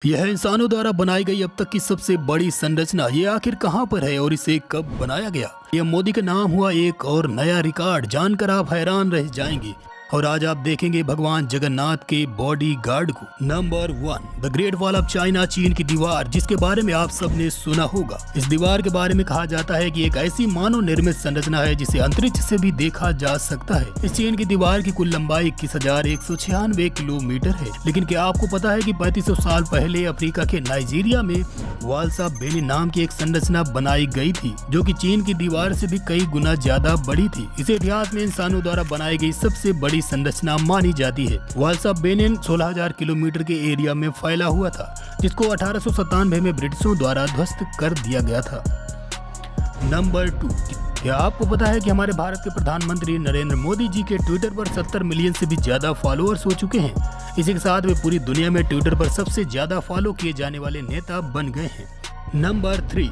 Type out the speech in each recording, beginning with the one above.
यह इंसानों द्वारा बनाई गई अब तक की सबसे बड़ी संरचना ये आखिर कहां पर है और इसे कब बनाया गया। यह मोदी का नाम हुआ एक और नया रिकॉर्ड जानकर आप हैरान रह जाएंगे। और आज आप देखेंगे भगवान जगन्नाथ के बॉडी गार्ड को। Number 1, the great wall of China, चीन की दीवार, जिसके बारे में आप सबने सुना होगा। इस दीवार के बारे में कहा जाता है कि एक ऐसी मानव निर्मित संरचना है जिसे अंतरिक्ष से भी देखा जा सकता है। इस चीन की दीवार की कुल लंबाई 21,196 किलोमीटर है। लेकिन क्या आपको पता है कि 3500 साल पहले अफ्रीका के नाइजीरिया में वॉल्स ऑफ बेनिन नाम की एक संरचना बनाई गई थी, जो कि चीन की दीवार से भी कई गुना ज्यादा बड़ी थी। इसे इतिहास में इंसानों द्वारा बनाई गई सबसे बड़ी संरचना मानी जाती है। वॉल्स ऑफ बेनिन 16,000 किलोमीटर के एरिया में फैला हुआ था, जिसको 1897 में ब्रिटिशों द्वारा ध्वस्त कर दिया गया था। नंबर 2, क्या आपको पता है कि हमारे भारत के प्रधानमंत्री नरेंद्र मोदी जी के ट्विटर पर 70 मिलियन से भी ज्यादा फॉलोअर्स हो चुके हैं। इसी के साथ वे पूरी दुनिया में ट्विटर पर सबसे ज्यादा फॉलो किए जाने वाले नेता बन गए हैं। नंबर 3,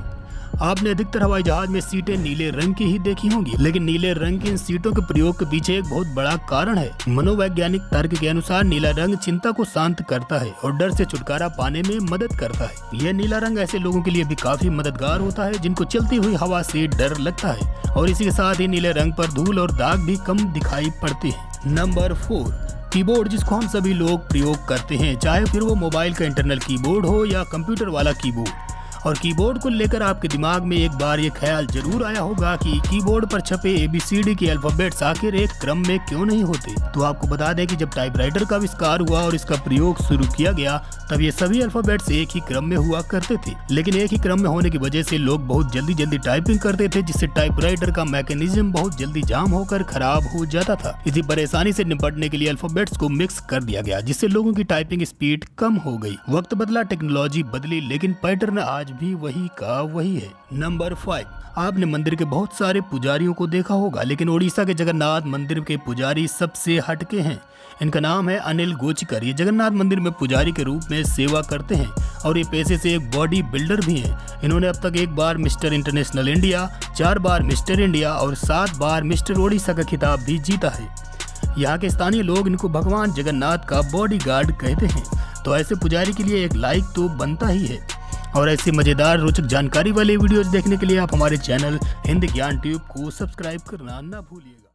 आपने अधिकतर हवाई जहाज में सीटें नीले रंग की ही देखी होंगी, लेकिन नीले रंग की इन सीटों के प्रयोग के पीछे एक बहुत बड़ा कारण है। मनोवैज्ञानिक तर्क के अनुसार नीला रंग चिंता को शांत करता है और डर से छुटकारा पाने में मदद करता है। यह नीला रंग ऐसे लोगों के लिए भी काफी मददगार होता है जिनको चलती हुई हवा से डर लगता है, और इसी के साथ ही नीले रंग पर धूल और दाग भी कम दिखाई पड़ते हैं। नंबर 4, कीबोर्ड, जिसको हम सभी लोग प्रयोग करते हैं, चाहे फिर वो मोबाइल का इंटरनल कीबोर्ड हो या कंप्यूटर वाला कीबोर्ड। और कीबोर्ड को लेकर आपके दिमाग में एक बार ये ख्याल जरूर आया होगा कि कीबोर्ड पर छपे ABCD के अल्फाबेट्स आखिर एक क्रम में क्यों नहीं होते। तो आपको बता दें कि जब टाइपराइटर का आविष्कार हुआ और इसका प्रयोग शुरू किया गया, तब ये सभी अल्फाबेट्स एक ही क्रम में हुआ करते थे। लेकिन एक ही क्रम में होने की वजह से लोग बहुत जल्दी टाइपिंग करते थे, जिससे टाइपराइटर का मैकेनिज्म बहुत जल्दी जाम होकर खराब हो जाता था। इसी परेशानी से निपटने के लिए अल्फाबेट्स को मिक्स कर दिया गया, जिससे लोगों की टाइपिंग स्पीड कम हो गई। वक्त बदला, टेक्नोलॉजी बदली, लेकिन पैटर्न आज भी वही का वही है। नंबर 5, आपने मंदिर के बहुत सारे पुजारियों को देखा होगा, लेकिन ओडिशा के जगन्नाथ मंदिर के पुजारी सबसे हटके हैं। इनका नाम है अनिल गोचकर। ये जगन्नाथ मंदिर में पुजारी के रूप में सेवा करते हैं और ये पेशे से एक बॉडी बिल्डर भी हैं। इन्होंने अब तक 1 बार मिस्टर इंटरनेशनल इंडिया, 4 बार मिस्टर इंडिया और 7 बार मिस्टर ओडिशा का खिताब भी जीता है। यहाँ के स्थानीय लोग इनको भगवान जगन्नाथ का बॉडीगार्ड कहते हैं। तो ऐसे पुजारी के लिए एक लाइक तो बनता ही है। और ऐसी मजेदार रोचक जानकारी वाले वीडियोज देखने के लिए आप हमारे चैनल हिंद ज्ञान ट्यूब को सब्सक्राइब करना ना भूलिएगा।